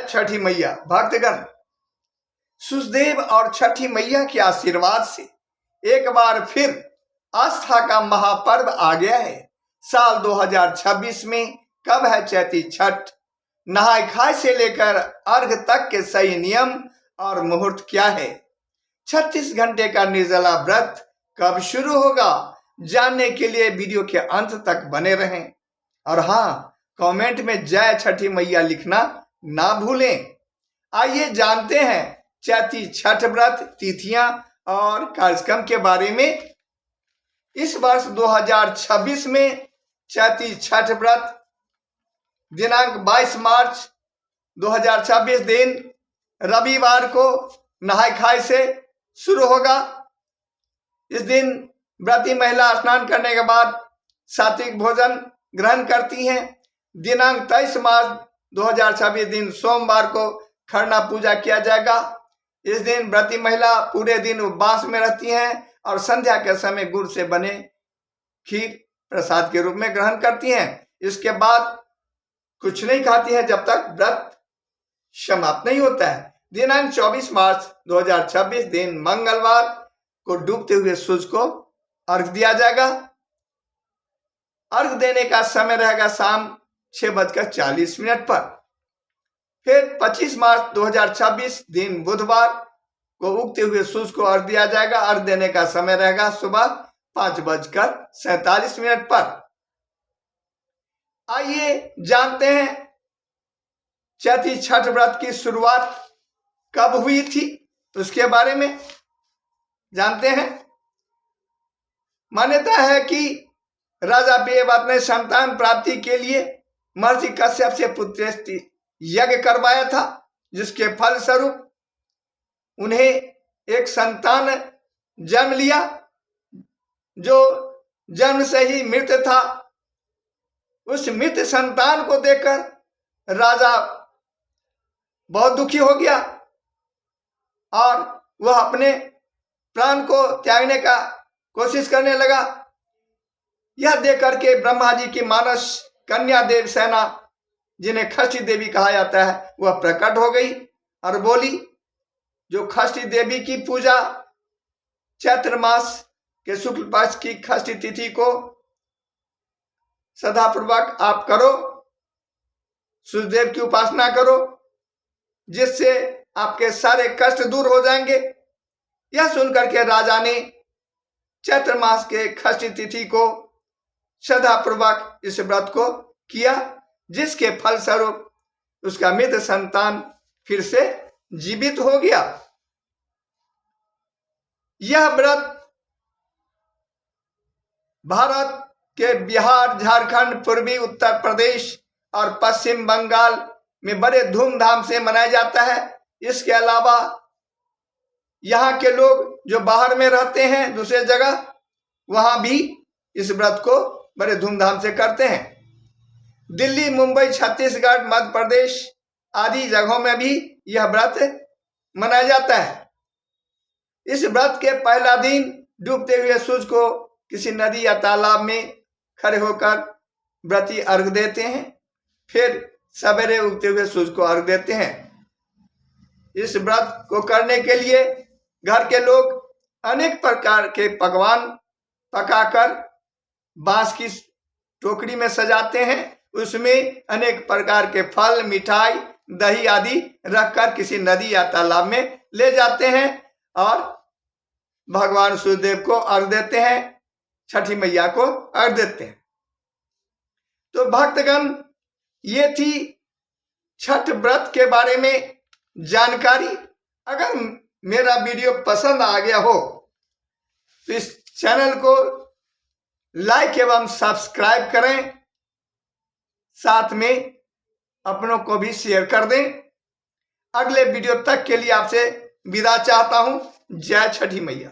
छठी मैया। भक्तगण, सूर्यदेव और छठी मैया के आशीर्वाद से एक बार फिर आस्था का महापर्व आ गया है। साल 2026 में कब है चैती छठ? नहाय खाए से लेकर अर्घ तक के सही नियम और मुहूर्त क्या है? 36 घंटे का निर्जला व्रत कब शुरू होगा? जानने के लिए वीडियो के अंत तक बने रहें। और हाँ, कमेंट में जय छठी मैया लिखना ना भूलें। आइए जानते हैं चैती छठ व्रत तिथियां और कार्यक्रम के बारे में। इस वर्ष 2026 में चैती छठ व्रत दिनांक 22 मार्च 2026 दिन रविवार को नहाय खाए से शुरू होगा। इस दिन व्रती महिला स्नान करने के बाद सात्विक भोजन ग्रहण करती हैं। दिनांक 23 मार्च 2026 दिन सोमवार को खरना पूजा किया जाएगा। इस दिन व्रती महिला पूरे दिन उपवास में रहती हैं और संध्या के समय गुड़ से बने खीर प्रसाद के रूप में ग्रहण करती हैं। इसके बाद कुछ नहीं खाती हैं जब तक व्रत समाप्त नहीं होता है। दिनांक 24 मार्च 2026 दिन मंगलवार को डूबते हुए सूरज को अर्घ दिया जाएगा। अर्घ देने का समय रहेगा शाम 6:40 पर। फिर 25 मार्च 2026 दिन बुधवार को उगते हुए सूरज को अर्घ दिया जाएगा। अर्घ देने का समय रहेगा सुबह 5:47 पर। आइए जानते हैं चैती छठ व्रत की शुरुआत कब हुई थी, उसके बारे में जानते हैं। मान्यता है कि राजा बेबत ने संतान प्राप्ति के लिए महर्षि कश्यप से पुत्रेष्टि यज्ञ करवाया था, जिसके फलस्वरूप उन्हें एक संतान जन्म लिया, जो जन्म से ही मृत था। उस मृत संतान को देखकर राजा बहुत दुखी हो गया और वह अपने प्राण को त्यागने का कोशिश करने लगा। यह देख करके ब्रह्मा जी की मानस कन्या देव सेना, जिन्हें खष्टी देवी कहा जाता है, वह प्रकट हो गई और बोली, जो खष्टी देवी की पूजा चैत्र मास के शुक्ल पक्ष की खष्टी तिथि को श्रद्धापूर्वक आप करो, सूर्यदेव की उपासना करो, जिससे आपके सारे कष्ट दूर हो जाएंगे। यह सुनकर के राजा ने चैत्र मास के खष्टी तिथि को श्रद्धापूर्वक इस व्रत को किया, जिसके फलस्वरूप उसका मृत संतान फिर से जीवित हो गया। यह व्रत भारत के बिहार, झारखंड, पूर्वी उत्तर प्रदेश और पश्चिम बंगाल में बड़े धूमधाम से मनाया जाता है। इसके अलावा यहाँ के लोग जो बाहर में रहते हैं दूसरे जगह, वहां भी इस व्रत को बड़े धूमधाम से करते हैं। दिल्ली, मुंबई, छत्तीसगढ़, मध्य प्रदेश आदि जगहों में भी यह व्रत मनाया जाता है। इस व्रत के पहला दिन डूबते हुए सूरज को किसी नदी या तालाब में खड़े होकर व्रती अर्घ देते हैं। फिर सवेरे उगते हुए सूरज को अर्घ देते हैं। इस व्रत को करने के लिए घर के लोग अनेक प्रकार के पकवान पकाकर बांस की टोकरी में सजाते हैं। उसमें अनेक प्रकार के फल, मिठाई, दही आदि रखकर किसी नदी या तालाब में ले जाते हैं और भगवान सूर्यदेव को अर्घ देते हैं, छठी मैया को अर्घ देते हैं। तो भक्तगण, ये थी छठ व्रत के बारे में जानकारी। अगर मेरा वीडियो पसंद आ गया हो तो इस चैनल को लाइक एवं सब्सक्राइब करें, साथ में अपनों को भी शेयर कर दें। अगले वीडियो तक के लिए आपसे विदा चाहता हूं। जय छठी मैया।